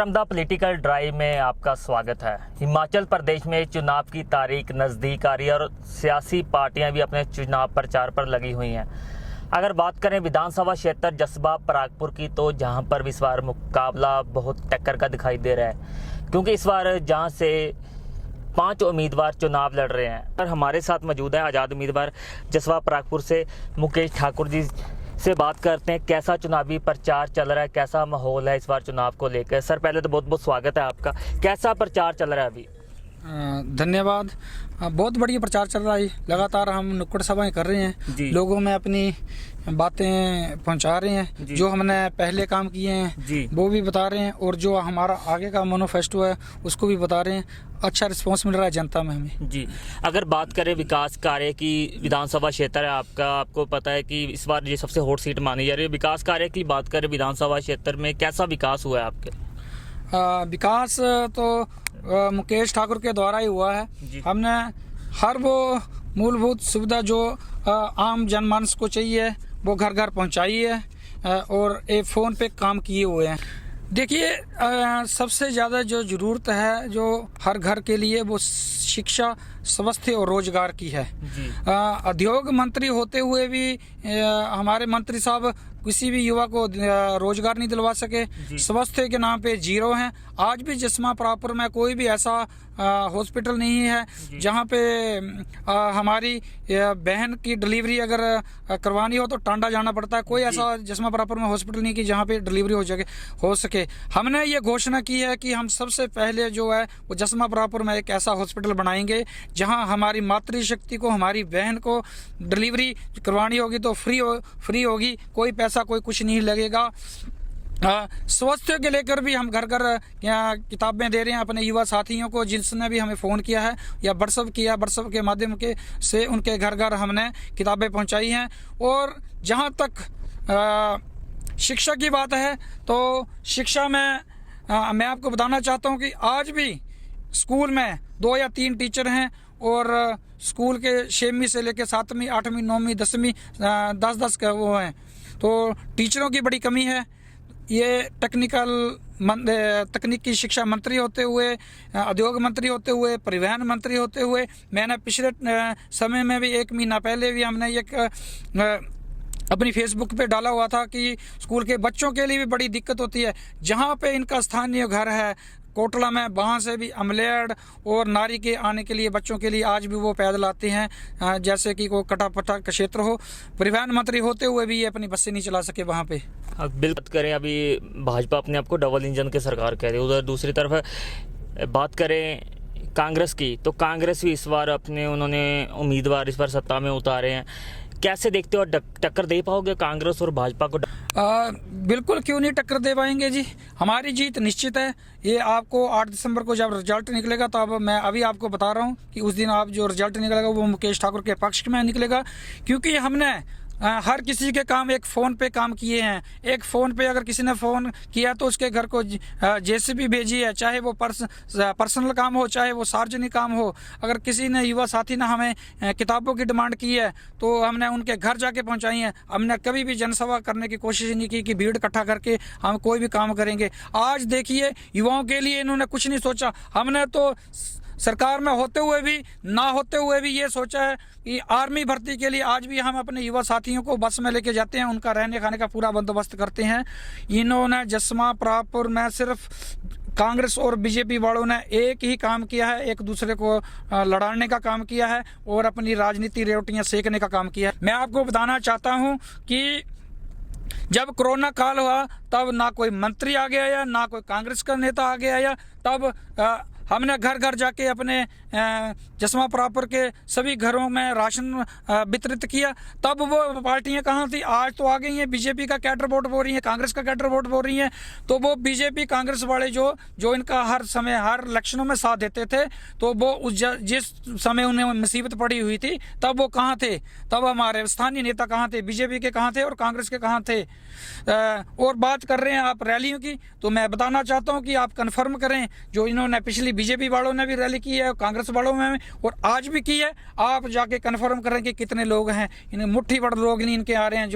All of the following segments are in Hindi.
फ्रॉम द पॉलिटिकल ड्राइव में आपका स्वागत है। हिमाचल प्रदेश में चुनाव की तारीख नज़दीक आ रही है और सियासी पार्टियां भी अपने चुनाव प्रचार पर लगी हुई हैं। अगर बात करें विधानसभा क्षेत्र जसबा परागपुर की, तो जहां पर इस बार मुकाबला बहुत टक्कर का दिखाई दे रहा है, क्योंकि इस बार जहां से 5 उम्मीदवार चुनाव लड़ रहे हैं। और हमारे साथ मौजूद है आज़ाद उम्मीदवार जसबा परागपुर से मुकेश ठाकुर जी से बात करते हैं। कैसा चुनावी प्रचार चल रहा है, कैसा माहौल है इस बार चुनाव को लेकर? सर पहले तो बहुत बहुत स्वागत है आपका। कैसा प्रचार चल रहा है अभी? धन्यवाद। बहुत बढ़िया प्रचार चल रहा है। लगातार हम नुक्कड़ सभाएं कर रहे हैं, लोगों में अपनी बातें पहुंचा रहे हैं। जो हमने पहले काम किए हैं वो भी बता रहे हैं, और जो हमारा आगे का मैनिफेस्टो है उसको भी बता रहे हैं। अच्छा रिस्पांस मिल रहा है जनता में हमें। जी, अगर बात करें विकास कार्य की, विधानसभा क्षेत्र है आपका, आपको पता है कि इस बार ये सबसे हॉट सीट मानी जा रही है। विकास कार्य की बात करें विधानसभा क्षेत्र में, कैसा विकास हुआ है आपके? विकास तो मुकेश ठाकुर के द्वारा ही हुआ है। हमने हर वो मूलभूत सुविधा जो आम जनमानस को चाहिए वो घर घर पहुंचाई है, और एक फ़ोन पे काम किए हुए हैं। देखिए, सबसे ज़्यादा जो ज़रूरत है जो हर घर के लिए वो शिक्षा, स्वास्थ्य और रोजगार की है। उद्योग मंत्री होते हुए भी हमारे मंत्री साहब किसी भी युवा को रोजगार नहीं दिलवा सके। स्वास्थ्य के नाम पे जीरो हैं। आज भी जसबा परागपुर में कोई भी ऐसा हॉस्पिटल नहीं है जहाँ पे हमारी बहन की डिलीवरी अगर करवानी हो तो टांडा जाना पड़ता है। कोई ऐसा जसबा परागपुर में हॉस्पिटल नहीं कि जहाँ पे डिलीवरी हो सके। हमने ये घोषणा की है कि हम सबसे पहले जो है वो जसबा परागपुर में एक ऐसा हॉस्पिटल बनाएंगे जहाँ हमारी मातृशक्ति को, हमारी बहन को डिलीवरी करवानी होगी तो फ्री होगी, कोई पैसा कोई कुछ नहीं लगेगा। स्वास्थ्य के लेकर भी हम घर घर किताबें दे रहे हैं अपने युवा साथियों को, जिसने भी हमें फ़ोन किया है या व्हाट्सएप के माध्यम के से उनके घर घर हमने किताबें पहुंचाई हैं। और जहां तक शिक्षा की बात है तो शिक्षा में मैं आपको बताना चाहता हूं कि आज भी स्कूल में 2 या 3 टीचर हैं, और स्कूल के 6वीं से लेकर 7वीं, 8वीं, 9वीं, 10वीं 10 का वो हैं। तो टीचरों की बड़ी कमी है। ये तकनीकी शिक्षा मंत्री होते हुए, उद्योग मंत्री होते हुए, परिवहन मंत्री होते हुए, मैंने पिछले समय में भी 1 महीना पहले भी हमने एक अपनी फेसबुक पे डाला हुआ था कि स्कूल के बच्चों के लिए भी बड़ी दिक्कत होती है। जहाँ पे इनका स्थानीय घर है कोटला में, वहाँ से भी अमलेड और नारी के आने के लिए बच्चों के लिए आज भी वो पैदल आते हैं, जैसे कि कोई कटापटा का क्षेत्र हो। परिवहन मंत्री होते हुए भी ये अपनी बसें नहीं चला सके वहाँ पे। बिल्कुल करें, अभी भाजपा अपने आप को डबल इंजन की सरकार कह रही है। उधर दूसरी तरफ बात करें कांग्रेस की, तो कांग्रेस भी इस बार अपने उन्होंने उम्मीदवार इस बार सत्ता में उतारे हैं। कैसे देखते हो, टक्कर दे पाओगे कांग्रेस और भाजपा को? बिल्कुल, क्यों नहीं टक्कर दे पाएंगे जी। हमारी जीत निश्चित है। ये आपको 8 दिसंबर को जब रिजल्ट निकलेगा, तो अब मैं अभी आपको बता रहा हूँ कि उस दिन आप जो रिजल्ट निकलेगा वो मुकेश ठाकुर के पक्ष में निकलेगा, क्योंकि हमने हर किसी के काम एक फ़ोन पे काम किए हैं। एक फ़ोन पे अगर किसी ने फ़ोन किया तो उसके घर को जेसीबी भेजी है, चाहे वो पर्सनल काम हो, चाहे वो सार्वजनिक काम हो। अगर किसी ने युवा साथी ने हमें किताबों की डिमांड की है तो हमने उनके घर जाके पहुंचाई है। हमने कभी भी जनसभा करने की कोशिश नहीं की कि भीड़ इकट्ठा करके हम कोई भी काम करेंगे। आज देखिए, युवाओं के लिए इन्होंने कुछ नहीं सोचा। हमने तो सरकार में होते हुए भी, ना होते हुए भी ये सोचा है कि आर्मी भर्ती के लिए आज भी हम अपने युवा साथियों को बस में लेके जाते हैं, उनका रहने खाने का पूरा बंदोबस्त करते हैं। इन्होंने जसबा परागपुर में सिर्फ कांग्रेस और बीजेपी वालों ने एक ही काम किया है, एक दूसरे को लड़ाने का काम किया है और अपनी राजनीति रोटियां सेकने का काम किया है। मैं आपको बताना चाहता हूँ कि जब कोरोना काल हुआ तब ना कोई मंत्री आ गया या ना कोई कांग्रेस का नेता आ गया, या तब हमने घर घर जाके अपने जसबा परागपुर के सभी घरों में राशन वितरित किया। तब वो पार्टियां कहाँ थी? आज तो आ गई हैं, बीजेपी का कैडर वोट हो रही है, कांग्रेस का कैडर वोट हो रही है। तो वो बीजेपी कांग्रेस वाले जो इनका हर समय हर इलेक्शनों में साथ देते थे, तो वो जिस समय उन्हें मुसीबत पड़ी हुई थी तब वो कहाँ थे? तब हमारे स्थानीय नेता कहाँ थे? बीजेपी के कहाँ थे और कांग्रेस के कहाँ थे? और बात कर रहे हैं आप रैलियों की, तो मैं बताना चाहता हूँ कि आप कन्फर्म करें, जो इन्होंने पिछली बीजेपी वालों ने भी रैली की है, कांग्रेस कांग्रेस वालों में और आज भी की है। आप जाके कन्फर्म करें कि कितने लोग हैं, इन्हें मुट्ठी भर लोग नहीं इनके आ रहे हैं।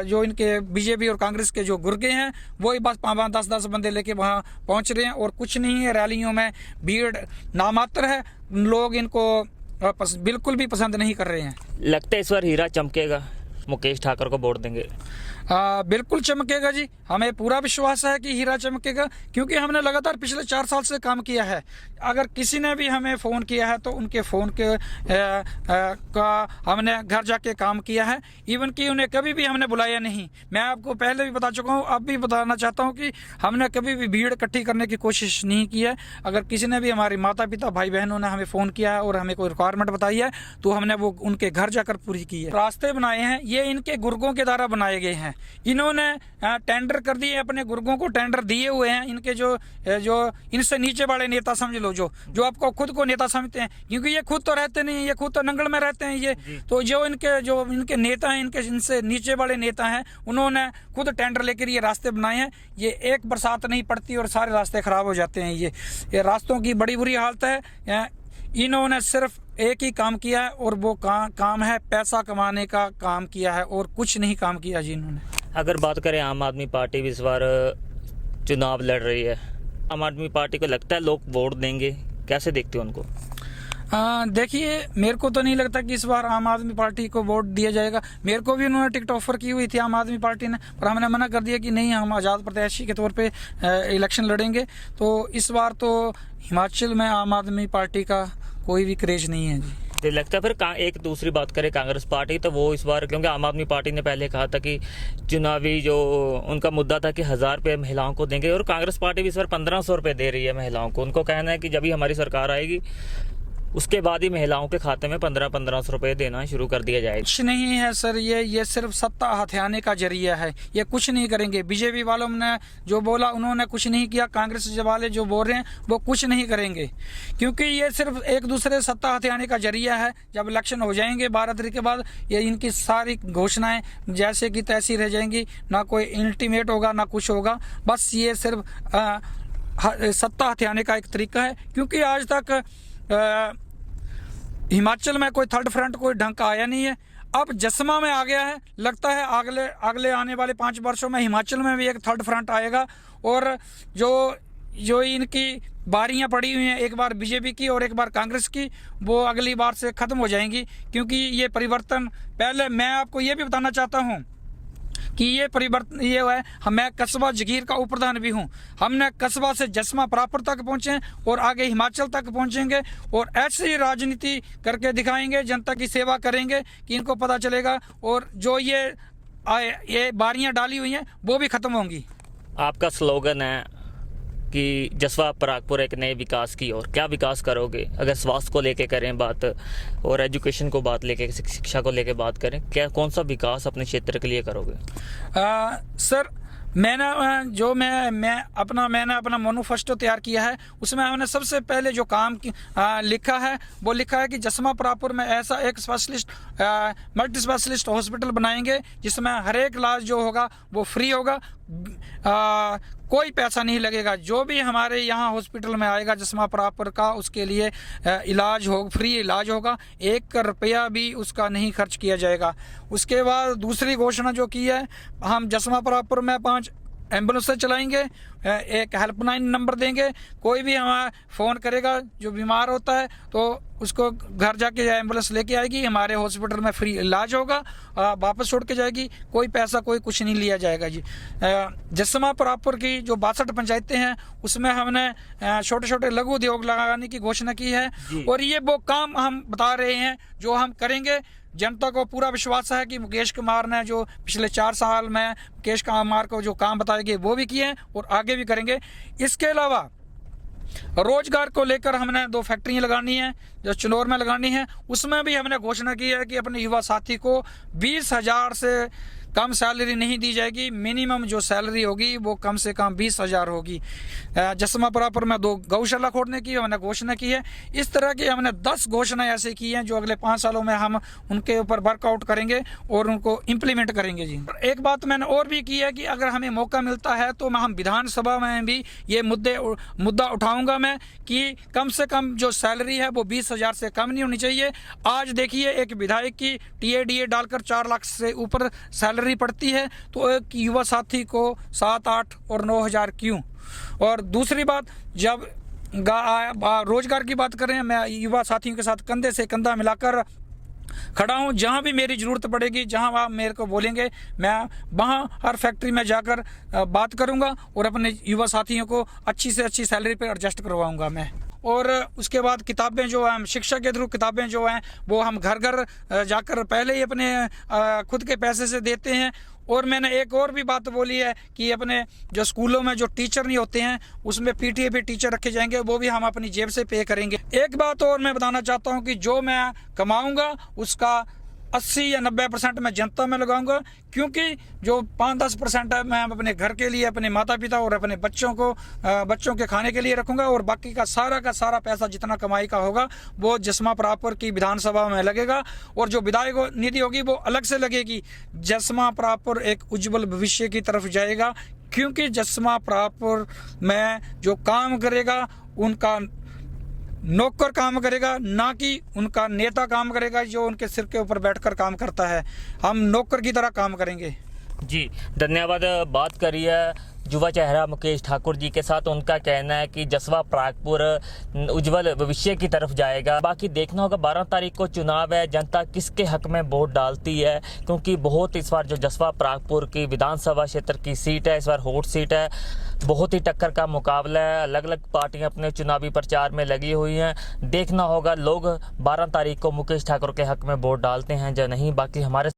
जो इनके बीजेपी और कांग्रेस के जो गुर्गे हैं वही बस 5-10 बंदे लेके वहाँ पहुँच रहे हैं और कुछ नहीं है। रैलियों में भीड़ नामात्र है, लोग इनको बिल्कुल भी पसंद नहीं कर रहे हैं। लगता है इस बार हीरा चमकेगा, मुकेश ठाकुर को वोट देंगे? बिल्कुल चमकेगा जी, हमें पूरा विश्वास है कि हीरा चमकेगा, क्योंकि हमने लगातार पिछले 4 साल से काम किया है। अगर किसी ने भी हमें फ़ोन किया है तो उनके फ़ोन के का हमने घर जाके काम किया है। इवन कि उन्हें कभी भी हमने बुलाया नहीं। मैं आपको पहले भी बता चुका हूँ, अब भी बताना चाहता हूँ कि हमने कभी भी भीड़ इकट्ठी करने की कोशिश नहीं की है। अगर किसी ने भी, हमारे माता पिता भाई बहनों ने हमें फ़ोन किया है और हमें कोई रिक्वायरमेंट बताई है तो हमने वो उनके घर जाकर पूरी की है। रास्ते बनाए हैं ये इनके गुर्गों के द्वारा बनाए गए हैं। इन्होंने टेंडर कर दिए, अपने गुर्गों को टेंडर दिए हुए हैं। इनके जो इनसे नीचे वाले नेता समझ लो, जो आपको खुद को नेता समझते हैं, क्योंकि ये खुद तो रहते नहीं, ये खुद तो नंगल में रहते हैं। ये तो जो इनके नेता हैं, इनसे नीचे वाले नेता हैं, उन्होंने खुद टेंडर लेकर ये रास्ते बनाए हैं। ये एक बरसात नहीं पड़ती और सारे रास्ते खराब हो जाते हैं। ये रास्तों की बड़ी बुरी हालत है। इन्होंने सिर्फ एक ही काम किया है और वो काम है पैसा कमाने का काम किया है और कुछ नहीं काम किया जी इन्होंने। अगर बात करें आम आदमी पार्टी भी इस बार चुनाव लड़ रही है, आम आदमी पार्टी को लगता है लोग वोट देंगे, कैसे देखते हो उनको? देखिए, मेरे को तो नहीं लगता कि इस बार आम आदमी पार्टी को वोट दिया जाएगा। मेरे को भी उन्होंने टिकट ऑफर की हुई थी आम आदमी पार्टी ने, पर हमने मना कर दिया कि नहीं, हम आज़ाद प्रत्याशी के तौर पे इलेक्शन लड़ेंगे। तो इस बार तो हिमाचल में आम आदमी पार्टी का कोई भी क्रेज नहीं है जी। तो लगता है फिर एक दूसरी बात करें कांग्रेस पार्टी, तो वो इस बार, क्योंकि आम आदमी पार्टी ने पहले कहा था कि चुनावी जो उनका मुद्दा था कि 1000 रुपये महिलाओं को देंगे, और कांग्रेस पार्टी भी इस बार 1500 रुपये दे रही है महिलाओं को। उनको कहना है कि जब भी हमारी सरकार आएगी उसके बाद ही महिलाओं के खाते में 1500 रुपये देना शुरू कर दिया जाएगा। कुछ नहीं है सर, ये सिर्फ सत्ता हथियाने का जरिया है। ये कुछ नहीं करेंगे। बीजेपी वालों ने जो बोला उन्होंने कुछ नहीं किया, कांग्रेस वाले जो बोल रहे हैं वो कुछ नहीं करेंगे, क्योंकि ये सिर्फ एक दूसरे सत्ता हथियाने का जरिया है। जब इलेक्शन हो जाएंगे 12 तारीख के बाद, ये इनकी सारी घोषणाएं जैसे कि तैसी रह जाएंगी, ना कोई अल्टीमेट होगा ना कुछ होगा। बस ये सिर्फ सत्ता हथियाने का एक तरीका है, क्योंकि आज तक हिमाचल में कोई थर्ड फ्रंट कोई ढंग का आया नहीं है। अब जस्मा में आ गया है, लगता है अगले आने वाले 5 वर्षों में हिमाचल में भी एक थर्ड फ्रंट आएगा। और जो इनकी बारियां पड़ी हुई हैं, एक बार बीजेपी की और एक बार कांग्रेस की, वो अगली बार से ख़त्म हो जाएंगी। क्योंकि ये परिवर्तन, पहले मैं आपको ये भी बताना चाहता हूँ कि ये परिवर्तन ये है, मैं कस्बा जगीर का उप प्रधान भी हूँ। हमने कस्बा से जस्मा प्रापर तक पहुँचे और आगे हिमाचल तक पहुँचेंगे और ऐसी राजनीति करके दिखाएंगे, जनता की सेवा करेंगे कि इनको पता चलेगा और जो ये बारियां डाली हुई हैं वो भी ख़त्म होंगी। आपका स्लोगन है कि जसवा परागपुर एक नए विकास की ओर, क्या विकास करोगे? अगर स्वास्थ्य को लेके करें बात और एजुकेशन को बात लेके, शिक्षा को लेके बात करें, क्या कौन सा विकास अपने क्षेत्र के लिए करोगे? सर, मैंने अपना मैनिफेस्टो तैयार किया है। उसमें हमने सबसे पहले जो काम लिखा है वो लिखा है कि जस्मा परागपुर में ऐसा एक मल्टी स्पेशलिस्ट हॉस्पिटल बनाएंगे जिसमें हर एक इलाज जो होगा वो फ्री होगा, कोई पैसा नहीं लगेगा। जो भी हमारे यहाँ हॉस्पिटल में आएगा जस्मा परागपुर का, उसके लिए फ्री इलाज होगा, 1 रुपया भी उसका नहीं खर्च किया जाएगा। उसके बाद दूसरी घोषणा जो की है, हम जस्मा परागपुर में 5 एम्बुलेंस चलाएंगे, एक हेल्पलाइन नंबर देंगे। कोई भी हमारा फ़ोन करेगा जो बीमार होता है तो उसको घर जाके एम्बुलेंस लेके आएगी, हमारे हॉस्पिटल में फ्री इलाज होगा, वापस छोड़ के जाएगी, कोई पैसा कोई कुछ नहीं लिया जाएगा जी। जस्मा परागपुर की जो 62 पंचायतें हैं उसमें हमने छोटे छोटे लघु उद्योग लगाने की घोषणा की है और ये वो काम हम बता रहे हैं जो हम करेंगे। जनता को पूरा विश्वास है कि मुकेश कुमार ने जो पिछले 4 साल में मुकेश कुमार को जो काम बताए गए वो भी किए हैं और आगे भी करेंगे। इसके अलावा रोजगार को लेकर हमने 2 फैक्ट्रियां लगानी है जो चिनौर में लगानी है। उसमें भी हमने घोषणा की है कि अपने युवा साथी को 20,000 से कम सैलरी नहीं दी जाएगी। मिनिमम जो सैलरी होगी वो कम से कम 20,000 होगी। जसमा परापुर में 2 गौशाला खोलने की हमने घोषणा की है। इस तरह की हमने 10 घोषणाएं ऐसे की हैं जो अगले 5 सालों में हम उनके ऊपर वर्कआउट करेंगे और उनको इम्प्लीमेंट करेंगे जी। एक बात मैंने और भी की है कि अगर हमें मौका मिलता है तो हम विधानसभा में भी ये मुद्दा उठाऊंगा मैं कि कम से कम जो सैलरी है वो 20,000 से कम नहीं होनी चाहिए। आज देखिए एक विधायक की टीएडीए डालकर 4 लाख से ऊपर सैलरी पड़ती है, तो एक युवा साथी को 7, 8 और 9,000 क्यों? और दूसरी बात, जब रोजगार की बात करें, मैं युवा साथियों के साथ कंधे से कंधा मिलाकर खड़ा हूँ। जहाँ भी मेरी ज़रूरत पड़ेगी, जहाँ आप मेरे को बोलेंगे, मैं वहाँ हर फैक्ट्री में जाकर बात करूँगा और अपने युवा साथियों को अच्छी से अच्छी सैलरी पे एडजस्ट करवाऊँगा मैं। और उसके बाद किताबें जो हैं, शिक्षा के थ्रू किताबें जो हैं वो हम घर घर जाकर पहले ही अपने खुद के पैसे से देते हैं। और मैंने एक और भी बात बोली है कि अपने जो स्कूलों में जो टीचर नहीं होते हैं उसमें पीटीए पे टीचर रखे जाएंगे, वो भी हम अपनी जेब से पे करेंगे। एक बात और मैं बताना चाहता हूँ कि जो मैं कमाऊँगा उसका 80 या 90% मैं जनता में लगाऊंगा, क्योंकि जो 5-10% है मैं अपने घर के लिए, अपने माता पिता और अपने बच्चों के खाने के लिए रखूंगा। और बाकी का सारा पैसा जितना कमाई का होगा वो जसमा परापुर की विधानसभा में लगेगा और जो विधायक निधि होगी वो अलग से लगेगी। जसमा परापुर एक उज्जवल भविष्य की तरफ जाएगा, क्योंकि जसमा परापुर में जो काम करेगा उनका नौकर काम करेगा, ना कि उनका नेता काम करेगा जो उनके सिर के ऊपर बैठकर काम करता है। हम नौकर की तरह काम करेंगे जी। धन्यवाद। बात करिए युवा चेहरा मुकेश ठाकुर जी के साथ। उनका कहना है कि जसवा परागपुर उज्जवल भविष्य की तरफ जाएगा। बाकी देखना होगा 12 तारीख को चुनाव है, जनता किसके हक में वोट डालती है, क्योंकि बहुत इस बार जो जसवा परागपुर की विधानसभा क्षेत्र की सीट है, इस बार हॉट सीट है, बहुत ही टक्कर का मुकाबला है। अलग अलग पार्टियां अपने चुनावी प्रचार में लगी हुई हैं। देखना होगा लोग 12 तारीख को मुकेश ठाकुर के हक में वोट डालते हैं या नहीं। बाकी हमारे